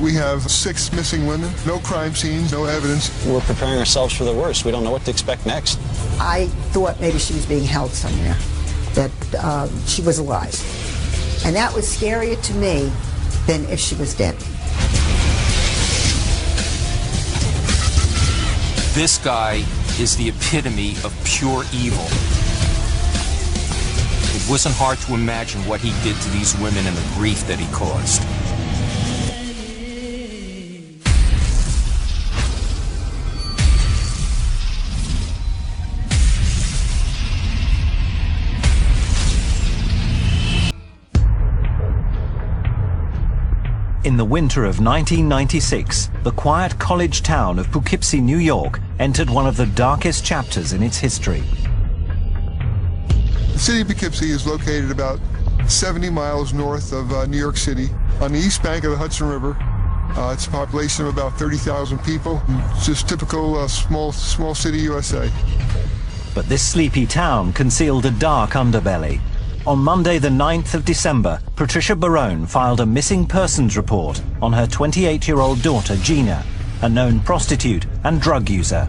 We have 6 missing women, no crime scenes, no evidence. We're preparing ourselves for the worst. We don't know what to expect next. I thought maybe she was being held somewhere, that she was alive. And that was scarier to me than if she was dead. This guy is the epitome of pure evil. It wasn't hard to imagine what he did to these women and the grief that he caused. In the winter of 1996, the quiet college town of Poughkeepsie, New York, entered one of the darkest chapters in its history. The city of Poughkeepsie is located about 70 miles north of New York City, on the east bank of the Hudson River. It's a population of about 30,000 people. It's just typical small city USA. But this sleepy town concealed a dark underbelly. On Monday, the 9th of December, Patricia Barone filed a missing persons report on her 28-year-old daughter, Gina, a known prostitute and drug user.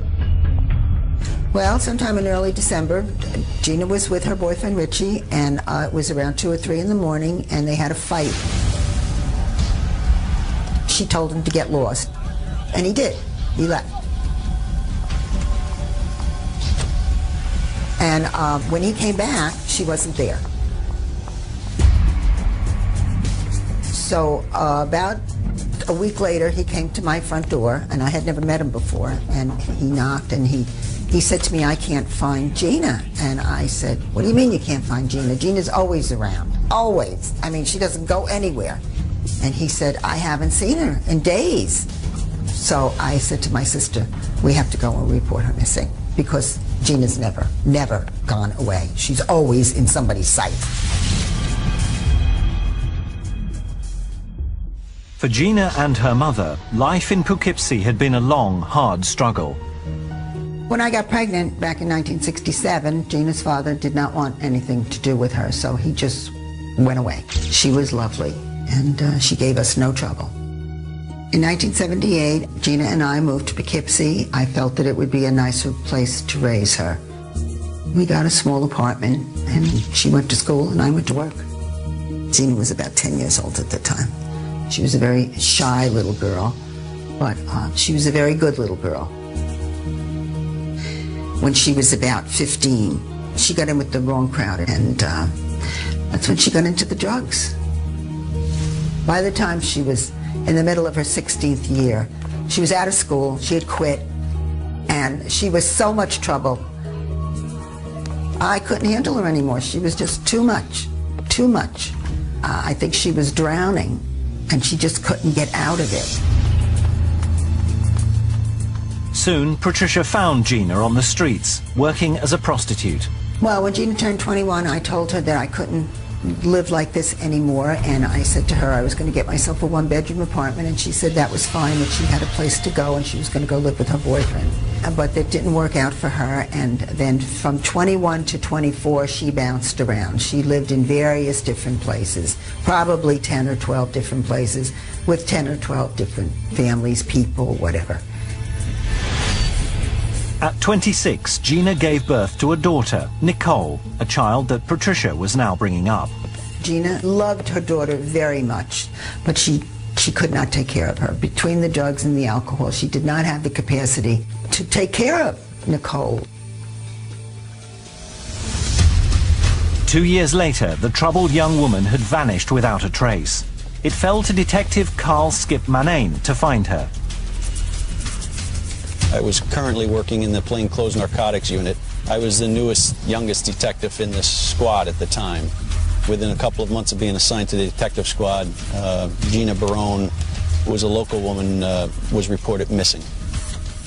Well, sometime in early December, Gina was with her boyfriend, Richie, and it was around 2 or 3 in the morning, and they had a fight. She told him to get lost, and he did. He left. And when he came back, she wasn't there. So about a week later, he came to my front door, and I had never met him before, and he knocked, and he said to me, "I can't find Gina." And I said, "What do you mean you can't find Gina? Gina's always around, always. I mean, she doesn't go anywhere." And he said, "I haven't seen her in days." So I said to my sister, "We have to go and report her missing, because Gina's never gone away. She's always in somebody's sight." For Gina and her mother, life in Poughkeepsie had been a long, hard struggle. When I got pregnant back in 1967, Gina's father did not want anything to do with her, so he just went away. She was lovely, and she gave us no trouble. In 1978, Gina and I moved to Poughkeepsie. I felt that it would be a nicer place to raise her. We got a small apartment, and she went to school and I went to work. Gina was about 10 years old at the time. She was a very shy little girl, but she was a very good little girl. When she was about 15, she got in with the wrong crowd, and that's when she got into the drugs. By the time she was in the middle of her 16th year, she was out of school, she had quit, and she was so much trouble. I couldn't handle her anymore. She was just too much, too much. I think she was drowning, and she just couldn't get out of it. Soon, Patricia found Gina on the streets, working as a prostitute. Well, when Gina turned 21, I told her that I couldn't live like this anymore, and I said to her I was going to get myself a 1-bedroom apartment, and she said that was fine, that she had a place to go and she was going to go live with her boyfriend. But that didn't work out for her, and then from 21 to 24 she bounced around. She lived in various different places, probably 10 or 12 different places, with 10 or 12 different families, people, whatever. At 26, Gina gave birth to a daughter, Nicole, a child that Patricia was now bringing up. Gina loved her daughter very much, but she could not take care of her. Between the drugs and the alcohol, she did not have the capacity to take care of Nicole. 2 years later, the troubled young woman had vanished without a trace. It fell to Detective Carl Skip Manane to find her. I was currently working in the plainclothes narcotics unit. I was the youngest detective in this squad at the time. Within a couple of months of being assigned to the detective squad, Gina Barone, who was a local woman, was reported missing.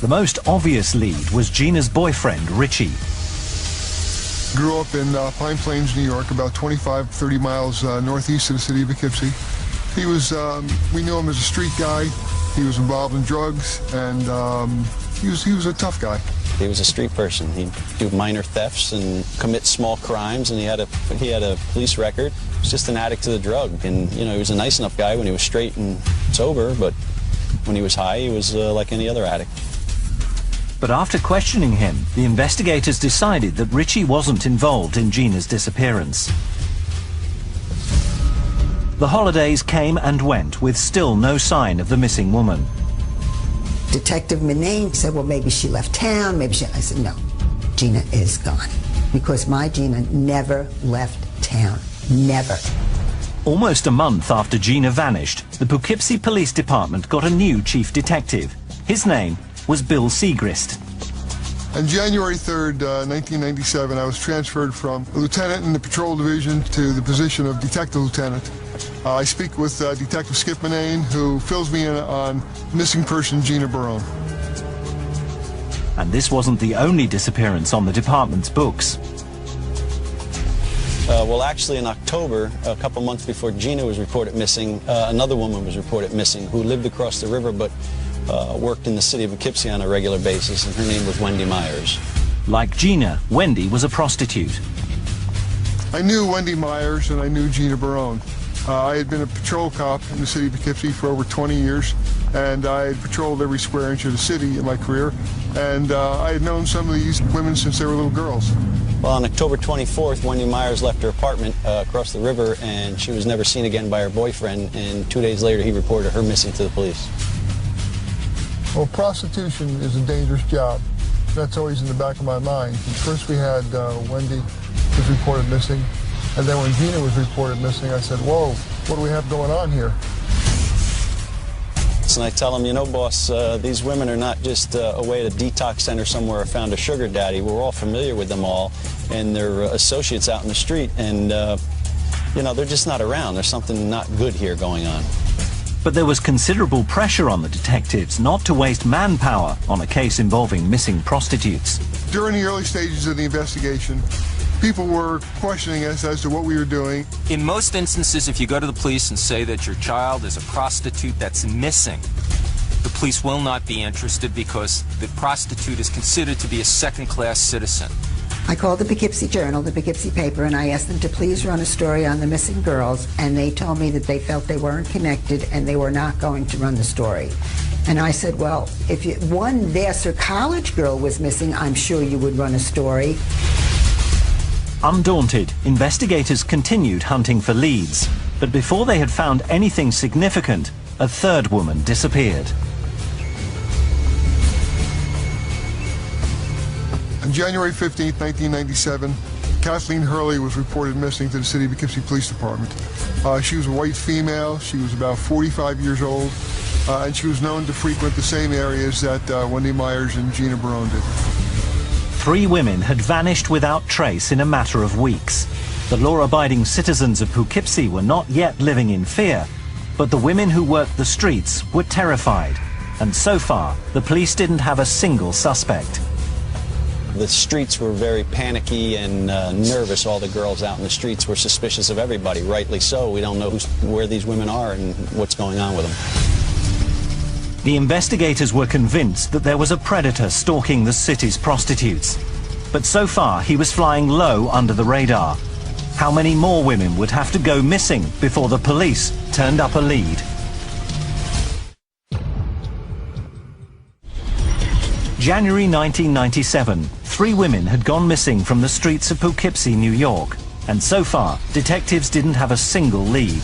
The most obvious lead was Gina's boyfriend, Richie. Grew up in Pine Plains, New York, about 25, 30 miles northeast of the city of Poughkeepsie. He was, we knew him as a street guy. He was involved in drugs, and he was a tough guy. He was a street person. He'd do minor thefts and commit small crimes, and he had a police record. He was just an addict to the drug, and you know, he was a nice enough guy when he was straight and sober, but When he was high, he was like any other addict. But after questioning him, the investigators decided that Richie wasn't involved in Gina's disappearance. The holidays came and went with still no sign of the missing woman. Detective Manane said, well, maybe she left town, maybe she... I said, no, Gina is gone. Because my Gina never left town. Never. Almost a month after Gina vanished, the Poughkeepsie Police Department got a new chief detective. His name was Bill Segrist. On January 3rd, 1997, I was transferred from a lieutenant in the patrol division to the position of detective lieutenant. I speak with Detective Skip Manane, who fills me in on missing person Gina Barone. And this wasn't the only disappearance on the department's books. Well, actually, in October, a couple months before Gina was reported missing, another woman was reported missing who lived across the river but worked in the city of Poughkeepsie on a regular basis, and her name was Wendy Meyers. Like Gina, Wendy was a prostitute. I knew Wendy Meyers and I knew Gina Barone. I had been a patrol cop in the city of Poughkeepsie for over 20 years, and I had patrolled every square inch of the city in my career, and I had known some of these women since they were little girls. Well, on October 24th, Wendy Meyers left her apartment across the river, and she was never seen again by her boyfriend, and 2 days later he reported her missing to the police. Well, prostitution is a dangerous job. That's always in the back of my mind. First we had Wendy was reported missing, and then when Gina was reported missing, I said, whoa, what do we have going on here? And I tell them, you know, boss, these women are not just away at a detox center somewhere or found a sugar daddy. We're all familiar with them all, and they're associates out in the street, and, you know, they're just not around. There's something not good here going on. But there was considerable pressure on the detectives not to waste manpower on a case involving missing prostitutes. During the early stages of the investigation, people were questioning us as to what we were doing. In most instances, if you go to the police and say that your child is a prostitute that's missing, the police will not be interested because the prostitute is considered to be a second-class citizen. I called the Poughkeepsie Journal, the Poughkeepsie paper, and I asked them to please run a story on the missing girls, and they told me that they felt they weren't connected and they were not going to run the story. And I said, well, if one Vassar College girl was missing, I'm sure you would run a story. Undaunted, investigators continued hunting for leads, but before they had found anything significant, a third woman disappeared. On January 15th, 1997, Kathleen Hurley was reported missing to the City of Poughkeepsie Police Department. She was a white female, she was about 45 years old, and she was known to frequent the same areas that Wendy Meyers and Gina Barone did. 3 women had vanished without trace in a matter of weeks. The law-abiding citizens of Poughkeepsie were not yet living in fear, but the women who worked the streets were terrified. And so far, the police didn't have a single suspect. The streets were very panicky and nervous. All the girls out in the streets were suspicious of everybody, rightly so. We don't know where these women are and what's going on with them. The investigators were convinced that there was a predator stalking the city's prostitutes. But so far, he was flying low under the radar. How many more women would have to go missing before the police turned up a lead? January 1997, 3 women had gone missing from the streets of Poughkeepsie, New York. And so far, detectives didn't have a single lead.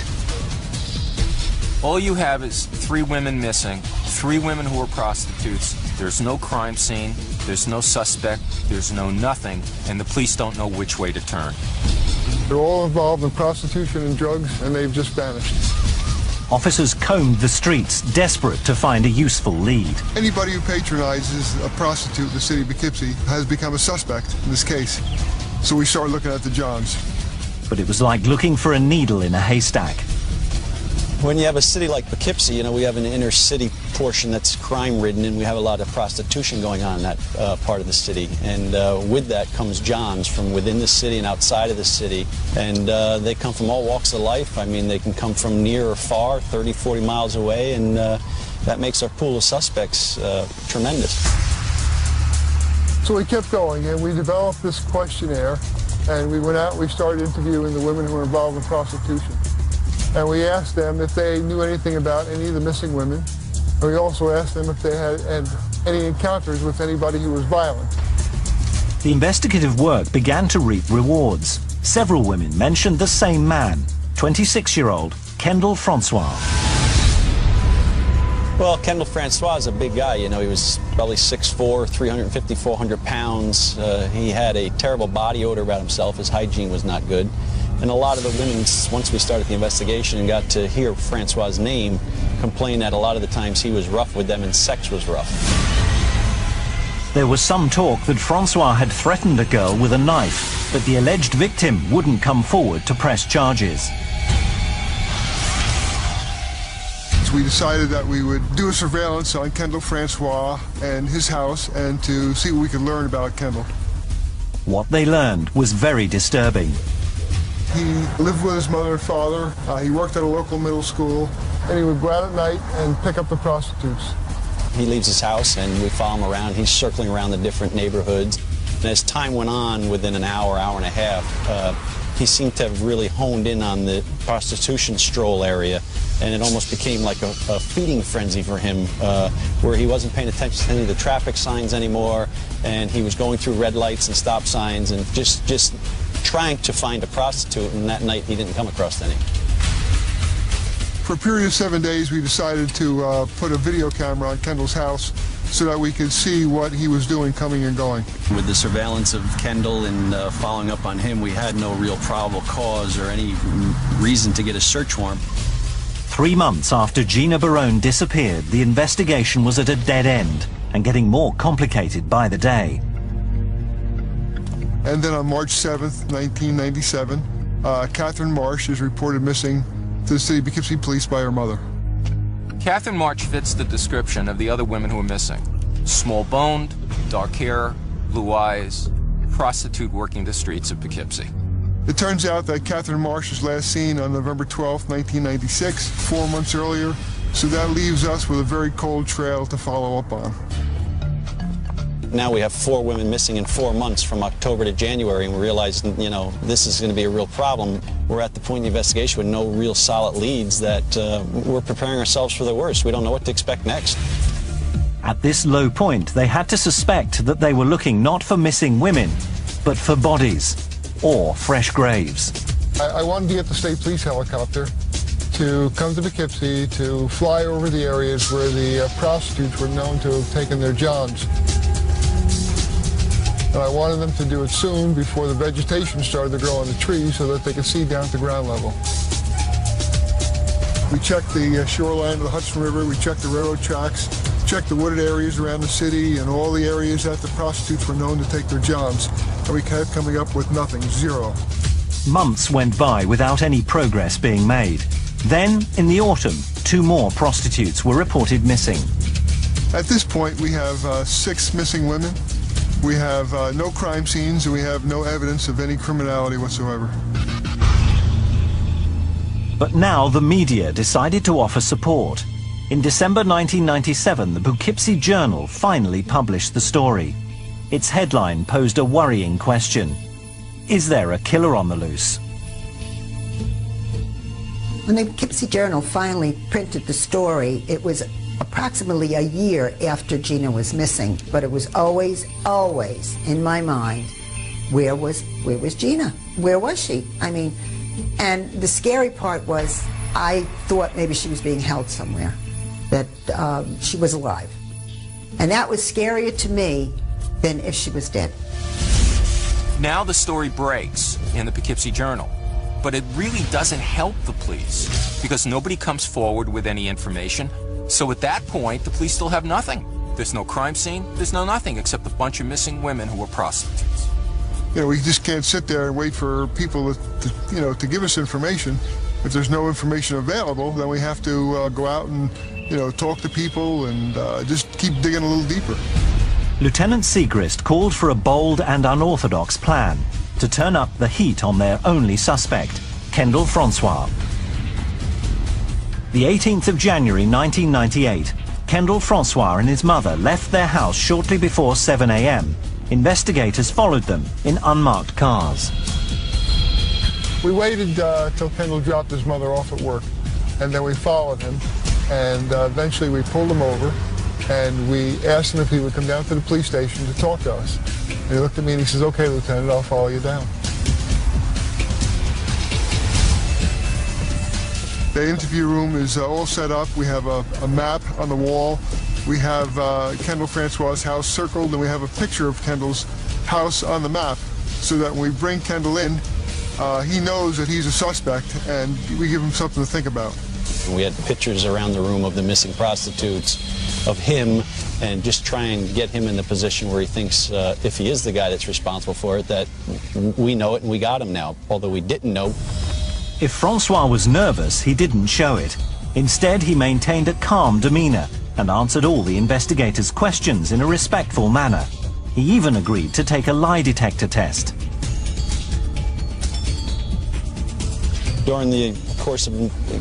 All you have is 3 women missing, 3 women who are prostitutes. There's no crime scene, there's no suspect, there's no nothing, and the police don't know which way to turn. They're all involved in prostitution and drugs, and they've just vanished. Officers combed the streets, desperate to find a useful lead. Anybody who patronizes a prostitute in the city of Poughkeepsie has become a suspect in this case. So we started looking at the Johns. But it was like looking for a needle in a haystack. When you have a city like Poughkeepsie, you know, we have an inner city portion that's crime-ridden, and we have a lot of prostitution going on in that part of the city. And with that comes Johns from within the city and outside of the city. And they come from all walks of life. I mean, they can come from near or far, 30, 40 miles away, and that makes our pool of suspects tremendous. So we kept going, and we developed this questionnaire, and we went out and we started interviewing the women who were involved in prostitution. And we asked them if they knew anything about any of the missing women, And we also asked them if they had any encounters with anybody who was violent. The investigative work began to reap rewards. Several women mentioned the same man, 26-year-old Kendall Francois. Well, Kendall Francois is a big guy. You know, he was probably 6'4", 350, 400 pounds. He had a terrible body odor about himself. His hygiene was not good. And a lot of the women, once we started the investigation and got to hear Francois' name, complained that a lot of the times he was rough with them and sex was rough. There was some talk that Francois had threatened a girl with a knife, but the alleged victim wouldn't come forward to press charges. So we decided that we would do a surveillance on Kendall Francois and his house and to see what we could learn about Kendall. What they learned was very disturbing. He lived with his mother and father. He worked at a local middle school, and he would go out at night and pick up the prostitutes. He leaves his house and we follow him around. He's circling around the different neighborhoods. And as time went on, within an hour, hour and a half, he seemed to have really honed in on the prostitution stroll area. And it almost became like a feeding frenzy for him, where he wasn't paying attention to any of the traffic signs anymore. And he was going through red lights and stop signs and just trying to find a prostitute. And that night he didn't come across any. For a period of 7 days, we decided to put a video camera on Kendall's house so that we could see what he was doing coming and going. With the surveillance of Kendall and following up on him, we had no real probable cause or any reason to get a search warrant. 3 months after Gina Barone disappeared, the investigation was at a dead end and getting more complicated by the day. And then on March 7th, 1997, Catherine Marsh is reported missing to the City of Poughkeepsie Police by her mother. Catherine Marsh fits the description of the other women who are missing. Small-boned, dark hair, blue eyes, prostitute working the streets of Poughkeepsie. It turns out that Catherine Marsh was last seen on November 12th, 1996, 4 months earlier, so that leaves us with a very cold trail to follow up on. Now we have 4 women missing in 4 months from October to January, and we realize, you know, this is going to be a real problem. We're at the point in the investigation with no real solid leads that we're preparing ourselves for the worst. We don't know what to expect next. At this low point, they had to suspect that they were looking not for missing women, but for bodies or fresh graves. I wanted to get the state police helicopter to come to Poughkeepsie to fly over the areas where the prostitutes were known to have taken their johns. And I wanted them to do it soon before the vegetation started to grow on the trees so that they could see down to ground level. We checked the shoreline of the Hudson River, we checked the railroad tracks, checked the wooded areas around the city and all the areas that the prostitutes were known to take their johns. And we kept coming up with nothing, zero. Months went by without any progress being made. Then, in the autumn, 2 more prostitutes were reported missing. At this point, we have 6 missing women. We have no crime scenes, and we have no evidence of any criminality whatsoever. But now the media decided to offer support. In December 1997, the Poughkeepsie Journal finally published the story. Its headline posed a worrying question. Is there a killer on the loose? When the Poughkeepsie Journal finally printed the story, it was approximately a year after Gina was missing, but it was always in my mind, where was Gina? Where was she? I mean, and the scary part was I thought maybe she was being held somewhere, that she was alive. And that was scarier to me than if she was dead. Now the story breaks in the Poughkeepsie Journal, but it really doesn't help the police because nobody comes forward with any information. So at that point, the police still have nothing. There's no crime scene, there's no nothing except a bunch of missing women who were prostitutes. You know, we just can't sit there and wait for people to give us information. If there's no information available, then we have to go out and, talk to people and just keep digging a little deeper. Lieutenant Segrist called for a bold and unorthodox plan to turn up the heat on their only suspect, Kendall Francois. The 18th of January 1998, Kendall Francois and his mother left their house shortly before 7 a.m. Investigators followed them in unmarked cars. We waited till Kendall dropped his mother off at work, and then we followed him. And eventually we pulled him over, and we asked him if he would come down to the police station to talk to us. And he looked at me and he says, "Okay, Lieutenant, I'll follow you down." The interview room is all set up. We have a map on the wall. We have Kendall Francois' house circled, and we have a picture of Kendall's house on the map, so that when we bring Kendall in, he knows that he's a suspect, and we give him something to think about. We had pictures around the room of the missing prostitutes, of him, and just try and get him in the position where he thinks, if he is the guy that's responsible for it, that we know it and we got him now, although we didn't know. If Francois was nervous, he didn't show it. Instead, he maintained a calm demeanor and answered all the investigators' questions in a respectful manner. He even agreed to take a lie detector test. During the course of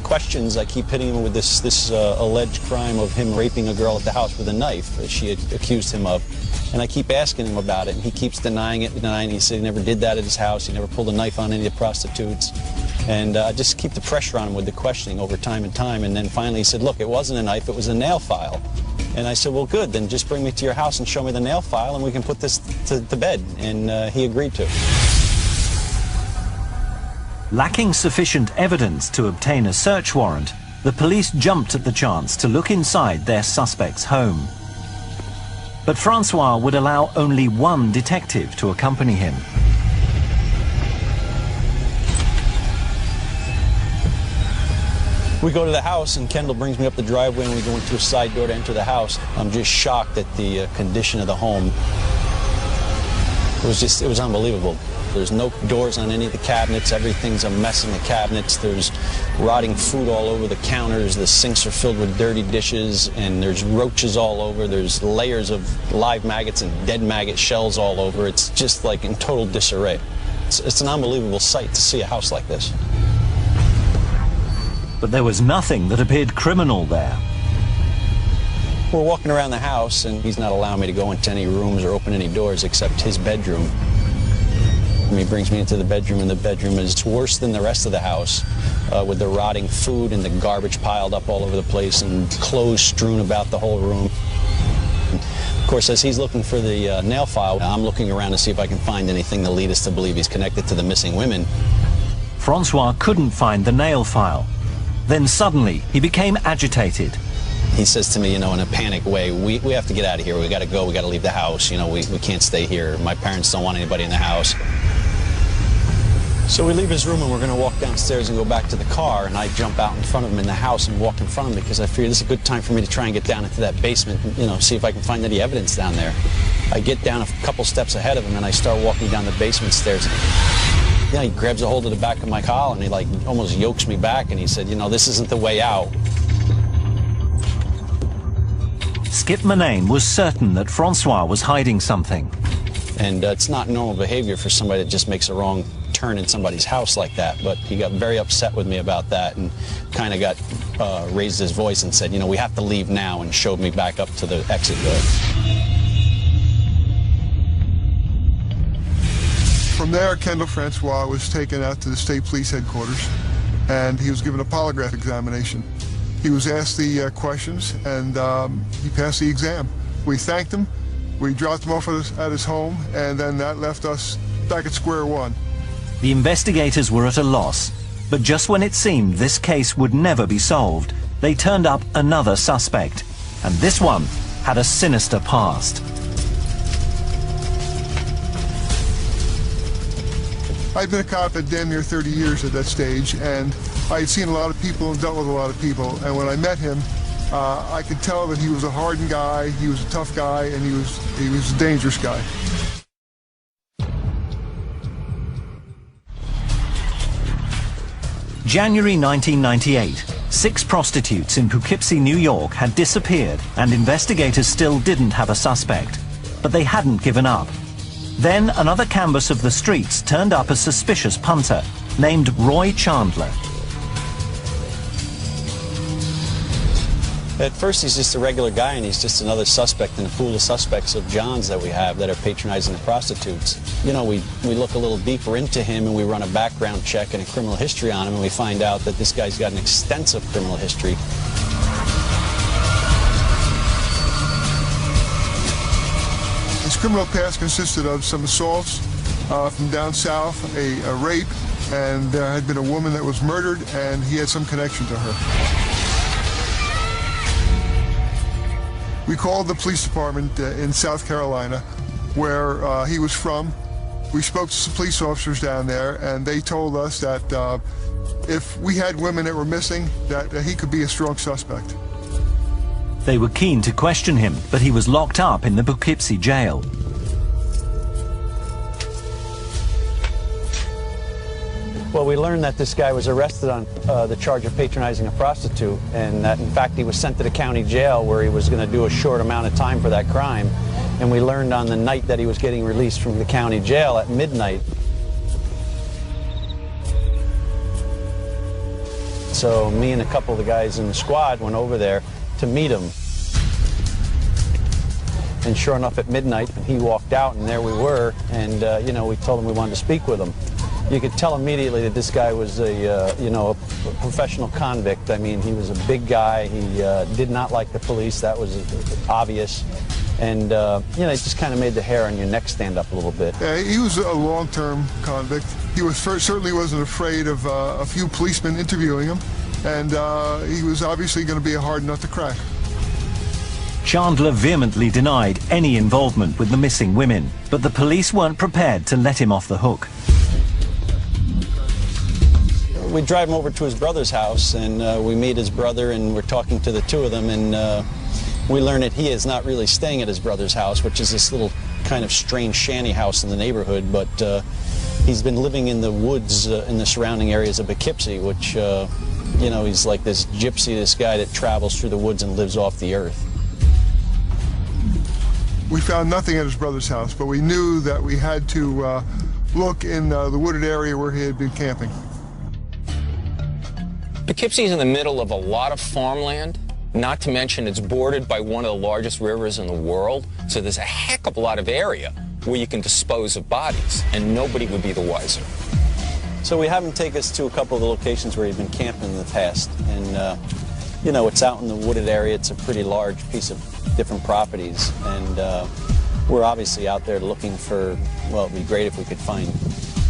questions, I keep hitting him with this alleged crime of him raping a girl at the house with a knife that she had accused him of. And I keep asking him about it, and he keeps denying it, denying it. He said he never did that at his house. He never pulled a knife on any of the prostitutes. And I just keep the pressure on him with the questioning over time and time. And then finally he said, "Look, it wasn't a knife, it was a nail file." And I said, "Well, good, then just bring me to your house and show me the nail file and we can put this to bed." And he agreed to. Lacking sufficient evidence to obtain a search warrant, the police jumped at the chance to look inside their suspect's home. But Francois would allow only one detective to accompany him. We go to the house, and Kendall brings me up the driveway, and we go into a side door to enter the house. I'm just shocked at the condition of the home. It was unbelievable. There's no doors on any of the cabinets. Everything's a mess in the cabinets. There's rotting food all over the counters. The sinks are filled with dirty dishes, and there's roaches all over. There's layers of live maggots and dead maggot shells all over. It's just like in total disarray. It's an unbelievable sight to see a house like this. But there was nothing that appeared criminal there. We're walking around the house, and he's not allowing me to go into any rooms or open any doors except his bedroom. And he brings me into the bedroom, and the bedroom is worse than the rest of the house, with the rotting food and the garbage piled up all over the place and clothes strewn about the whole room. Of course, as he's looking for the nail file, I'm looking around to see if I can find anything to lead us to believe he's connected to the missing women. Francois couldn't find the nail file. Then suddenly, he became agitated. He says to me, in a panic way, we have to get out of here. We got to go. We got to leave the house. We can't stay here. My parents don't want anybody in the house. So we leave his room, and we're going to walk downstairs and go back to the car, and I jump out in front of him in the house and walk in front of him because I figured this is a good time for me to try and get down into that basement and, see if I can find any evidence down there. I get down a couple steps ahead of him, and I start walking down the basement stairs. He grabs a hold of the back of my collar, and he almost yokes me back, and he said, "This isn't the way out." Skip Manane was certain that Francois was hiding something. And it's not normal behavior for somebody that just makes a wrong turn in somebody's house like that, but he got very upset with me about that and kind of raised his voice and said, "We have to leave now," and showed me back up to the exit door. From there, Kendall Francois was taken out to the state police headquarters, and he was given a polygraph examination. He was asked the questions, and he passed the exam. We thanked him, we dropped him off at his home, and then that left us back at square one. The investigators were at a loss, but just when it seemed this case would never be solved, they turned up another suspect, and this one had a sinister past. I'd been a cop at damn near 30 years at that stage, and I had seen a lot of people and dealt with a lot of people, and when I met him, I could tell that he was a hardened guy, he was a tough guy, and he was a dangerous guy. January 1998. 6 prostitutes in Poughkeepsie, New York had disappeared, and investigators still didn't have a suspect. But they hadn't given up. Then another canvass of the streets turned up a suspicious punter named Roy Chandler. At first, he's just a regular guy, and he's just another suspect in a pool of suspects of Johns that we have that are patronizing the prostitutes. We look a little deeper into him, and we run a background check and a criminal history on him, and we find out that this guy's got an extensive criminal history. criminal past consisted of some assaults from down south, a rape, and there had been a woman that was murdered, and he had some connection to her. We called the police department in South Carolina, where he was from. We spoke to some police officers down there, and they told us that if we had women that were missing, that he could be a strong suspect. They were keen to question him, but he was locked up in the Poughkeepsie jail. Well, we learned that this guy was arrested on the charge of patronizing a prostitute, and that, in fact, he was sent to the county jail where he was going to do a short amount of time for that crime. And we learned on the night that he was getting released from the county jail at midnight. So me and a couple of the guys in the squad went over there to meet him. And sure enough, at midnight, he walked out, and there we were, and, you know, we told him we wanted to speak with him. You could tell immediately that this guy was a professional convict. I mean, he was a big guy. He did not like the police. That was obvious. And, you know, it just kind of made the hair on your neck stand up a little bit. Yeah, he was a long-term convict. He was certainly wasn't afraid of a few policemen interviewing him, and he was obviously going to be a hard nut to crack. Chandler vehemently denied any involvement with the missing women, but the police weren't prepared to let him off the hook. We drive him over to his brother's house, and we meet his brother, and we're talking to the two of them, and we learn that he is not really staying at his brother's house, which is this little kind of strange shanty house in the neighborhood, but he's been living in the woods in the surrounding areas of Poughkeepsie, which, you know, he's like this gypsy, this guy that travels through the woods and lives off the earth. We found nothing at his brother's house, but we knew that we had to look in the wooded area where he had been camping. Poughkeepsie is in the middle of a lot of farmland, not to mention it's bordered by one of the largest rivers in the world, so there's a heck of a lot of area where you can dispose of bodies, and nobody would be the wiser. So we have him take us to a couple of the locations where he'd been camping in the past, and you know, it's out in the wooded area. It's a pretty large piece of different properties, and we're obviously out there looking for, well, it'd be great if we could find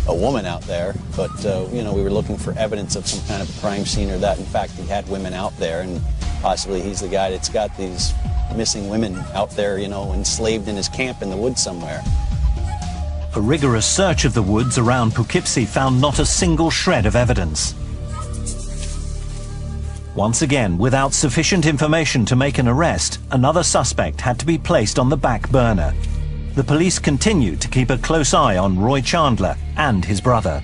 a woman out there, but you know, we were looking for evidence of some kind of a crime scene, or that in fact he had women out there, and possibly he's the guy that's got these missing women out there, you know, enslaved in his camp in the woods somewhere. A rigorous search of the woods around Poughkeepsie found not a single shred of evidence. Once again, without sufficient information to make an arrest, another suspect had to be placed on the back burner. The police continued to keep a close eye on Roy Chandler and his brother.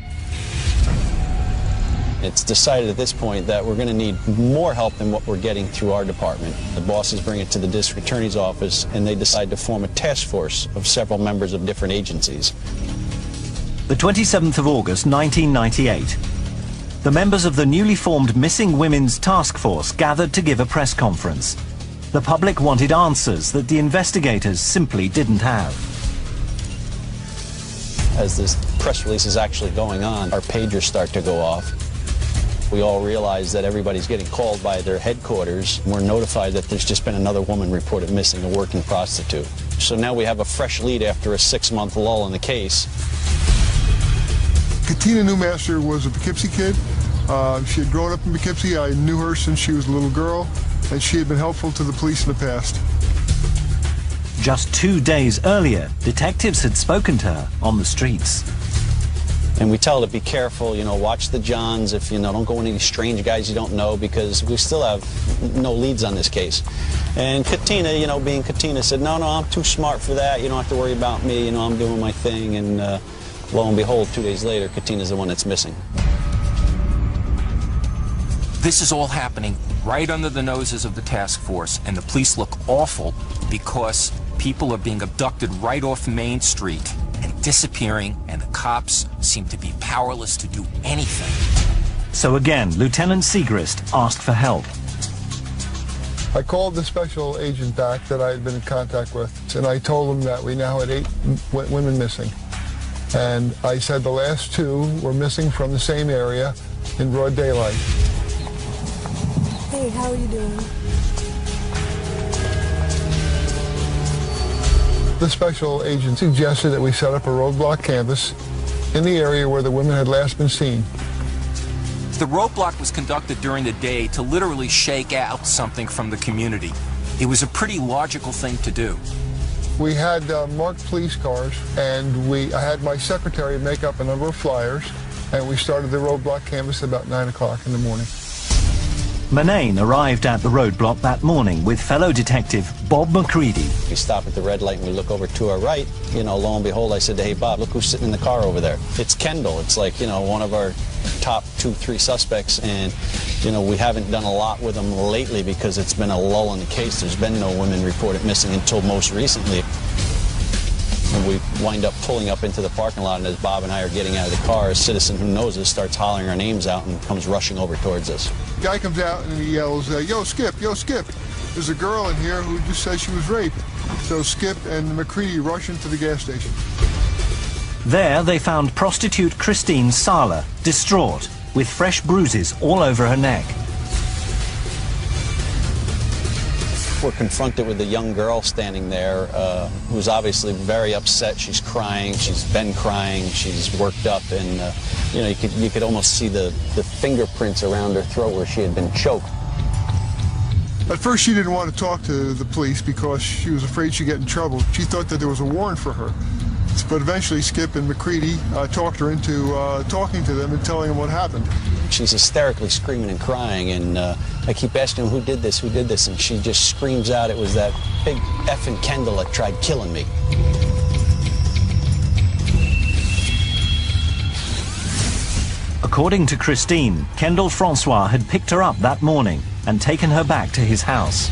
It's decided at this point that we're going to need more help than what we're getting through our department. The bosses bring it to the district attorney's office, and they decide to form a task force of several members of different agencies. The 27th of August, 1998. The members of the newly formed Missing Women's Task Force gathered to give a press conference. The public wanted answers that the investigators simply didn't have. As this press release is actually going on, our pagers start to go off. We all realize that everybody's getting called by their headquarters. We're notified that there's just been another woman reported missing, a working prostitute. So now we have a fresh lead after a 6-month lull in the case. Katina Newmaster was a Poughkeepsie kid. She had grown up in Poughkeepsie. I knew her since she was a little girl, and she had been helpful to the police in the past. Just 2 days earlier, detectives had spoken to her on the streets. And we tell her to be careful, you know, watch the Johns, if you know, don't go with any strange guys you don't know, because we still have no leads on this case. And Katina, you know, being Katina, said, no, I'm too smart for that, you don't have to worry about me, you know, I'm doing my thing. And lo and behold, 2 days later, Katina's the one that's missing. This is all happening right under the noses of the task force, and the police look awful because people are being abducted right off Main Street and disappearing, and the cops seem to be powerless to do anything. So again, Lieutenant Segrist asked for help. I called the special agent back that I had been in contact with, and I told him that we now had 8 women missing. And I said the last 2 were missing from the same area in broad daylight. Hey, how are you doing? The special agent suggested that we set up a roadblock canvas in the area where the women had last been seen. The roadblock was conducted during the day to literally shake out something from the community. It was a pretty logical thing to do. We had marked police cars, and I had my secretary make up a number of flyers, and we started the roadblock canvas about 9 o'clock in the morning. Manane arrived at the roadblock that morning with fellow detective Bob McCready. We stop at the red light and we look over to our right. You know, lo and behold, I said, hey, Bob, look who's sitting in the car over there. It's Kendall. It's like, you know, one of our top 2-3 suspects, and, you know, we haven't done a lot with them lately because it's been a lull in the case. There's been no women reported missing until most recently. And we wind up pulling up into the parking lot, and as Bob and I are getting out of the car, a citizen who knows us starts hollering our names out and comes rushing over towards us. The guy comes out and he yells, yo, Skip, there's a girl in here who just says she was raped. So Skip and McCready rush into the gas station. There they found prostitute Christine Sala, distraught, with fresh bruises all over her neck. We're confronted with a young girl standing there who's obviously very upset. She's crying, she's been crying, she's worked up, and you know, you could almost see the fingerprints around her throat where she had been choked. At first she didn't want to talk to the police because she was afraid she'd get in trouble. She thought that there was a warrant for her. But eventually Skip and McCready talked her into talking to them and telling them what happened. She's hysterically screaming and crying, and I keep asking them, who did this, and she just screams out, it was that big effing Kendall that tried killing me. According to Christine, Kendall Francois had picked her up that morning and taken her back to his house.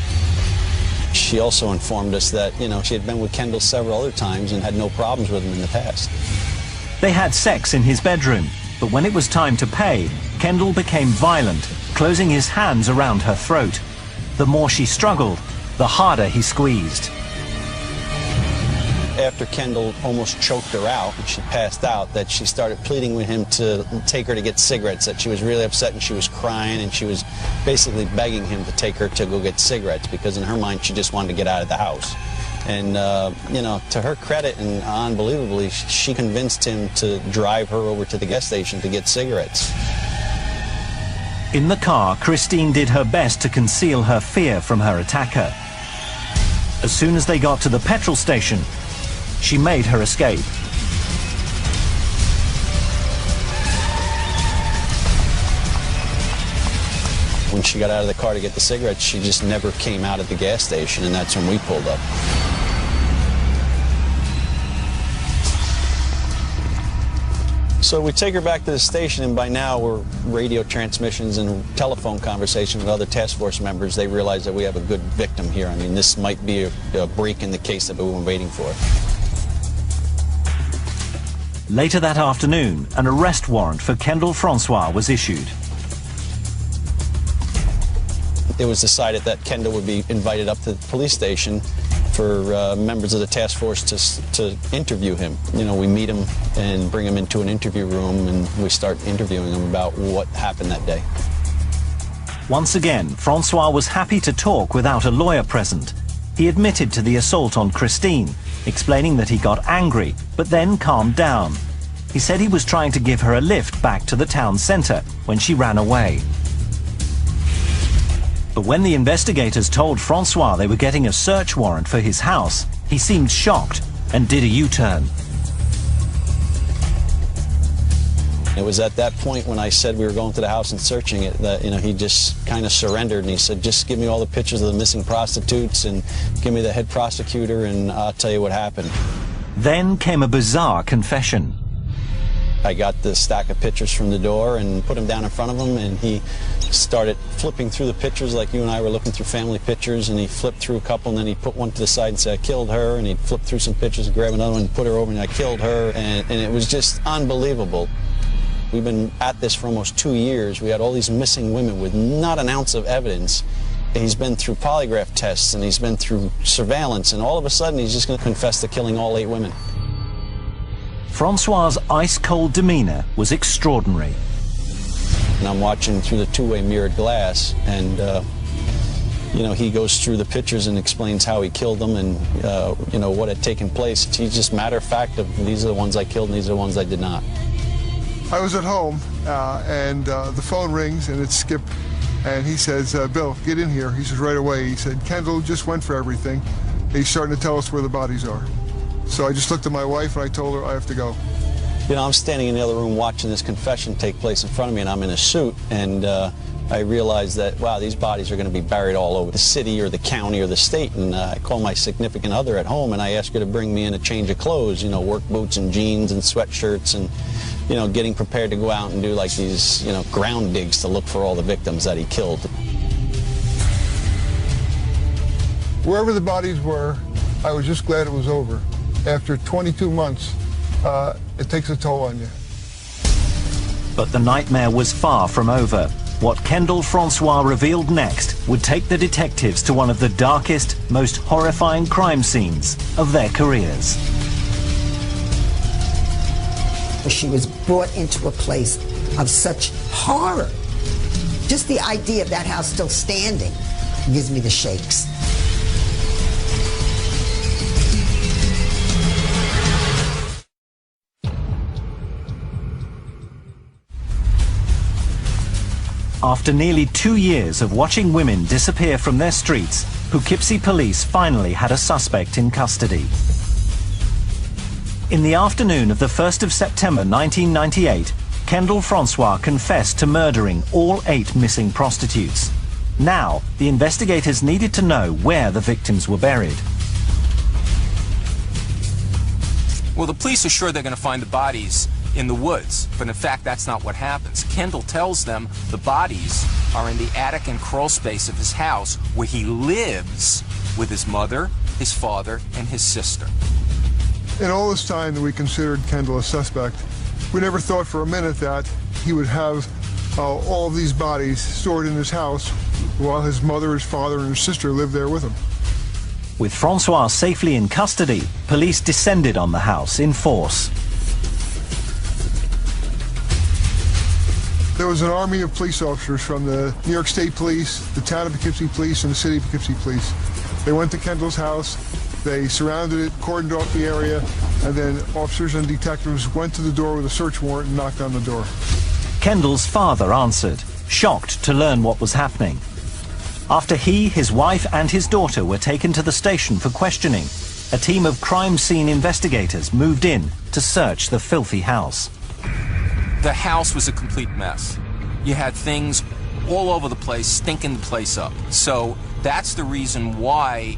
She also informed us that, you know, she had been with Kendall several other times and had no problems with him in the past. They had sex in his bedroom, but when it was time to pay, Kendall became violent, closing his hands around her throat. The more she struggled, the harder he squeezed. After Kendall almost choked her out and she passed out, that she started pleading with him to take her to get cigarettes, that she was really upset and she was crying, and she was basically begging him to take her to go get cigarettes because in her mind she just wanted to get out of the house. And, you know, to her credit and unbelievably, she convinced him to drive her over to the gas station to get cigarettes. In the car, Christine did her best to conceal her fear from her attacker. As soon as they got to the petrol station, she made her escape. When she got out of the car to get the cigarettes, she just never came out at the gas station, and that's when we pulled up. So we take her back to the station, and by now we're radio transmissions and telephone conversations with other task force members. They realize that we have a good victim here. I mean, this might be a break in the case that we were waiting for. Later that afternoon, an arrest warrant for Kendall Francois was issued. It was decided that Kendall would be invited up to the police station for members of the task force to interview him. You know, we meet him and bring him into an interview room, and we start interviewing him about what happened that day. Once again, Francois was happy to talk without a lawyer present. He admitted to the assault on Christine, explaining that he got angry, but then calmed down. He said he was trying to give her a lift back to the town centre when she ran away. But when the investigators told Francois they were getting a search warrant for his house, he seemed shocked and did a U-turn. It was at that point when I said we were going to the house and searching it that, you know, he just kind of surrendered, and he said, just give me all the pictures of the missing prostitutes and give me the head prosecutor and I'll tell you what happened. Then came a bizarre confession. I got the stack of pictures from the door and put them down in front of him, and he started flipping through the pictures like you and I were looking through family pictures, and he flipped through a couple, and then he put one to the side and said, I killed her, and he'd flip through some pictures and grab another one and put her over, and I killed her, and it was just unbelievable. We've been at this for almost 2 years. We had all these missing women with not an ounce of evidence. He's been through polygraph tests, and he's been through surveillance, and all of a sudden he's just going to confess to killing all 8 women. Francois's ice-cold demeanor was extraordinary. And I'm watching through the two-way mirrored glass, and he goes through the pictures and explains how he killed them and, what had taken place. He's just matter of fact of these are the ones I killed and these are the ones I did not. I was at home, and the phone rings, and it's Skip, and he says, Bill, get in here. He says right away. He said, Kendall just went for everything. He's starting to tell us where the bodies are. So I just looked at my wife, and I told her I have to go. I'm standing in the other room watching this confession take place in front of me, and I'm in a suit, and I realized that, wow, these bodies are going to be buried all over the city or the county or the state, and I call my significant other at home, and I ask her to bring me in a change of clothes, work boots and jeans and sweatshirts, and getting prepared to go out and do like these, ground digs to look for all the victims that he killed. Wherever the bodies were, I was just glad it was over. After 22 months, it takes a toll on you. But the nightmare was far from over. What Kendall Francois revealed next would take the detectives to one of the darkest, most horrifying crime scenes of their careers. She was brought into a place of such horror. Just the idea of that house still standing gives me the shakes. After nearly 2 years of watching women disappear from their streets, Poughkeepsie police finally had a suspect in custody. In the afternoon of the 1st of September 1998, Kendall Francois confessed to murdering all 8 missing prostitutes. Now, the investigators needed to know where the victims were buried. Well, the police are sure they're going to find the bodies in the woods, but in fact that's not what happens. Kendall tells them the bodies are in the attic and crawl space of his house, where he lives with his mother, his father, and his sister. In all this time that we considered Kendall a suspect, we never thought for a minute that he would have all of these bodies stored in his house while his mother, his father, and his sister lived there with him. With Francois safely in custody, police descended on the house in force. There was an army of police officers from the New York State Police, the town of Poughkeepsie Police, and the city of Poughkeepsie Police. They went to Kendall's house, they surrounded it, cordoned off the area, and then officers and detectives went to the door with a search warrant and knocked on the door. Kendall's father answered, shocked to learn what was happening. After he, his wife, and his daughter were taken to the station for questioning, a team of crime scene investigators moved in to search the filthy house. The house was a complete mess. You had things all over the place, stinking the place up. So that's the reason why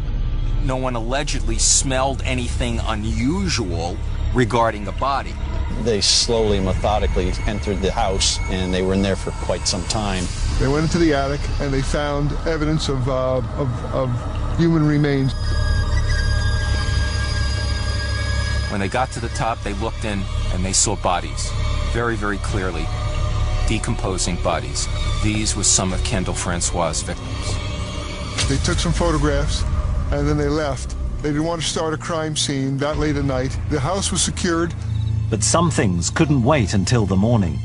no one allegedly smelled anything unusual regarding a body. They slowly, methodically entered the house, and they were in there for quite some time. They went into the attic, and they found evidence of human remains. When they got to the top, they looked in, and they saw bodies. Very, very clearly, decomposing bodies. These were some of Kendall Francois' victims. They took some photographs, and then they left. They didn't want to start a crime scene that late at night. The house was secured. But some things couldn't wait until the morning.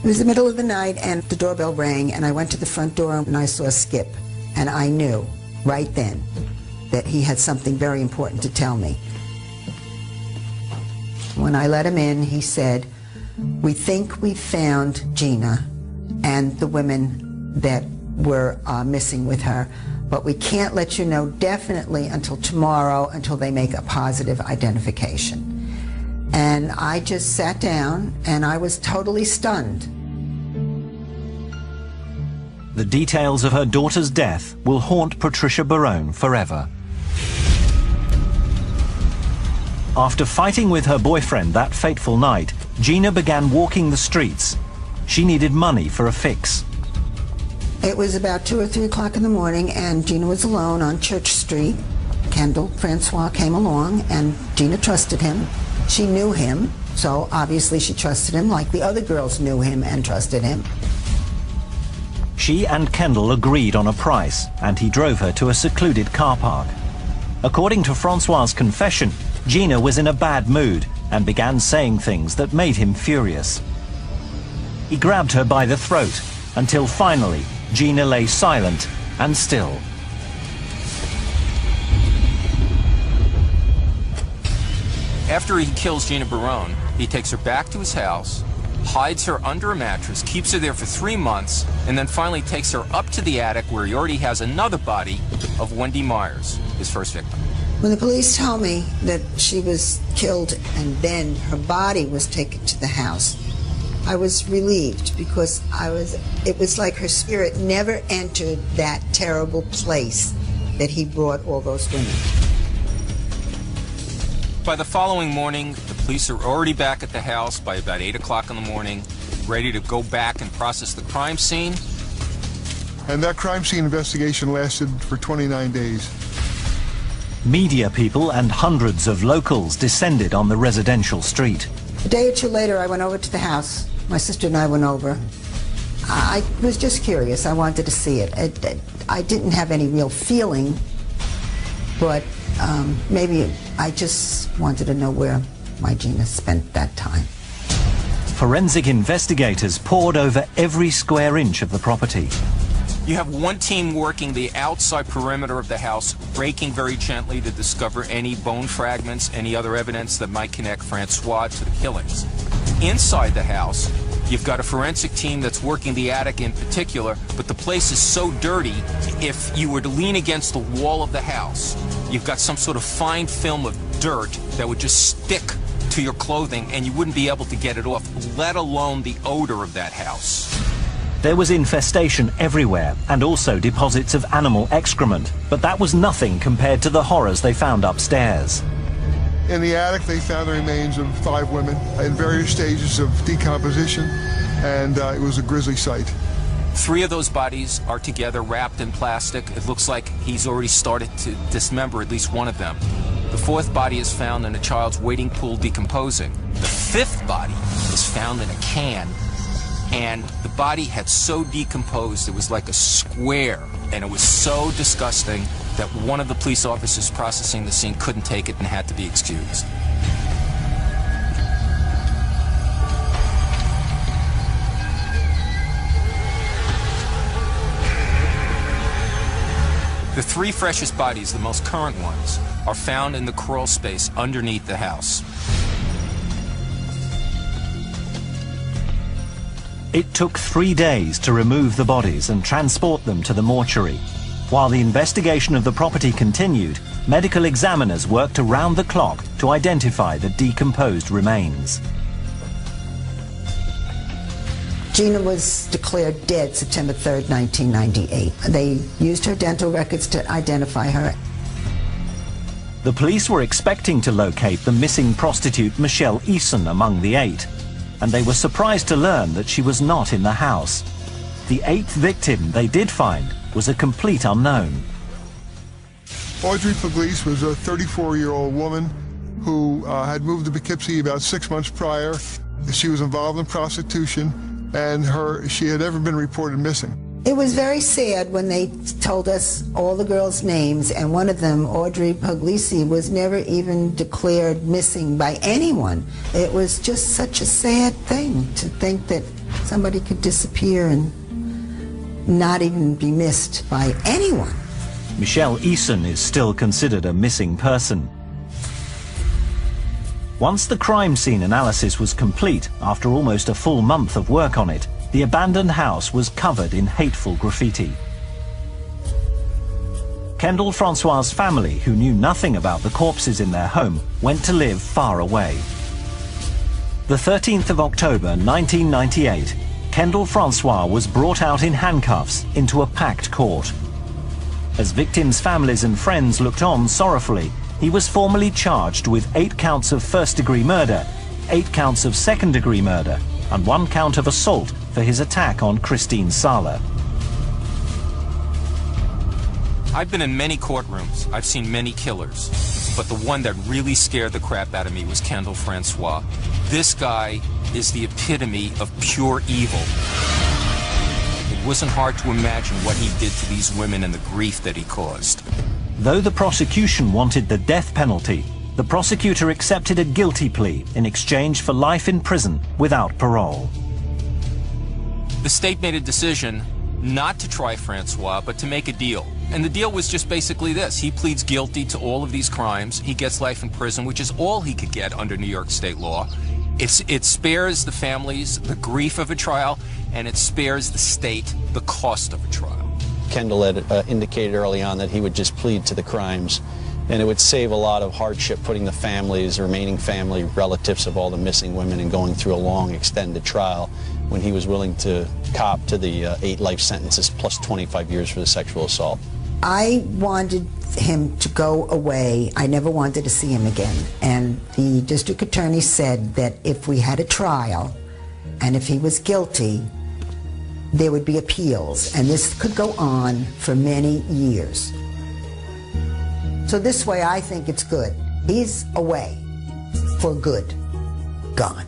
It was the middle of the night, and the doorbell rang, and I went to the front door, and I saw Skip. And I knew right then that he had something very important to tell me. When I let him in, he said, we think we found Gina and the women that were missing with her, but we can't let you know definitely until tomorrow, until they make a positive identification. And I just sat down, and I was totally stunned. The details of her daughter's death will haunt Patricia Barone forever. After fighting with her boyfriend that fateful night, Gina began walking the streets. She needed money for a fix. It was about 2 or 3 o'clock in the morning, and Gina was alone on Church Street. Kendall Francois came along, and Gina trusted him. She knew him, so obviously she trusted him like the other girls knew him and trusted him. She and Kendall agreed on a price, and he drove her to a secluded car park. According to Francois' confession, Gina was in a bad mood and began saying things that made him furious. He grabbed her by the throat until finally Gina lay silent and still. After he kills Gina Barone, he takes her back to his house, hides her under a mattress, keeps her there for 3 months, and then finally takes her up to the attic where he already has another body of Wendy Meyers, his first victim. When the police told me that she was killed and then her body was taken to the house, I was relieved because it was like her spirit never entered that terrible place that he brought all those women. By the following morning, the police are already back at the house by about 8 o'clock in the morning, ready to go back and process the crime scene. And that crime scene investigation lasted for 29 days. Media people and hundreds of locals descended on the residential street. A day or two later, I went over to the house. My sister and I went over. I was just curious. I wanted to see it. I didn't have any real feeling, but maybe I just wanted to know where my Gina spent that time. Forensic investigators pored over every square inch of the property. You have one team working the outside perimeter of the house, breaking very gently to discover any bone fragments, any other evidence that might connect Francois to the killings. Inside the house, you've got a forensic team that's working the attic in particular, but the place is so dirty, if you were to lean against the wall of the house, you've got some sort of fine film of dirt that would just stick to your clothing and you wouldn't be able to get it off, let alone the odor of that house. There was infestation everywhere and also deposits of animal excrement, but that was nothing compared to the horrors they found upstairs. In the attic, they found the remains of 5 women in various stages of decomposition, and it was a grisly sight. 3 of those bodies are together, wrapped in plastic. It looks like he's already started to dismember at least one of them. The 4th body is found in a child's wading pool decomposing. The 5th body is found in a can, and the body had so decomposed it was like a square, and it was so disgusting that one of the police officers processing the scene couldn't take it and had to be excused. The 3 freshest bodies, the most current ones, are found in the crawl space underneath the house. It took 3 days to remove the bodies and transport them to the mortuary. While the investigation of the property continued, medical examiners worked around the clock to identify the decomposed remains. Gina was declared dead September 3rd, 1998. They used her dental records to identify her. The police were expecting to locate the missing prostitute Michelle Eason among the 8, and they were surprised to learn that she was not in the house. The 8th victim they did find was a complete unknown. Audrey Puglisi was a 34-year-old woman who had moved to Poughkeepsie about 6 months prior. She was involved in prostitution, and she had never been reported missing. It was very sad when they told us all the girls' names, and one of them, Audrey Puglisi, was never even declared missing by anyone. It was just such a sad thing to think that somebody could disappear and not even be missed by anyone. Michelle Eason is still considered a missing person. Once the crime scene analysis was complete, after almost a full month of work on it, the abandoned house was covered in hateful graffiti. Kendall Francois' family, who knew nothing about the corpses in their home, went to live far away. The 13th of October 1998, Kendall Francois was brought out in handcuffs into a packed court. As victims' families and friends looked on sorrowfully, he was formally charged with 8 counts of first-degree murder, 8 counts of second-degree murder, and 1 count of assault for his attack on Christine Sala. I've been in many courtrooms. I've seen many killers. But the one that really scared the crap out of me was Kendall Francois. This guy is the epitome of pure evil. It wasn't hard to imagine what he did to these women and the grief that he caused. Though the prosecution wanted the death penalty, the prosecutor accepted a guilty plea in exchange for life in prison without parole. The state made a decision not to try Francois, but to make a deal. And the deal was just basically this. He pleads guilty to all of these crimes. He gets life in prison, which is all he could get under New York state law. It spares the families the grief of a trial, and it spares the state the cost of a trial. Kendall had indicated early on that he would just plead to the crimes, and it would save a lot of hardship putting the families, the remaining family, relatives of all the missing women and going through a long, extended trial when he was willing to cop to the 8 life sentences plus 25 years for the sexual assault. I wanted him to go away. I never wanted to see him again. And the district attorney said that if we had a trial and if he was guilty, there would be appeals. And this could go on for many years. So this way I think it's good. He's away for good. Gone.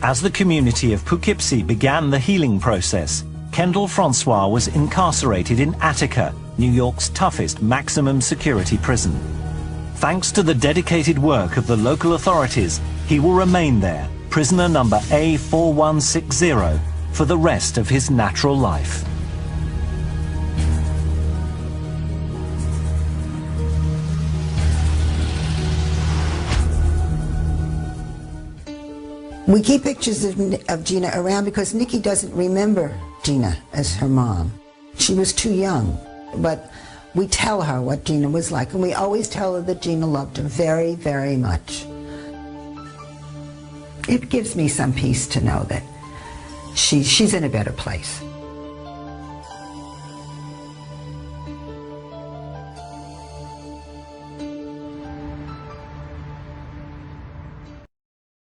As the community of Poughkeepsie began the healing process, Kendall Francois was incarcerated in Attica, New York's toughest maximum security prison. Thanks to the dedicated work of the local authorities, he will remain there, prisoner number A4160, for the rest of his natural life. We keep pictures of Gina around because Nikki doesn't remember Gina as her mom. She was too young, but we tell her what Gina was like, and we always tell her that Gina loved her very, very much. It gives me some peace to know that she's in a better place.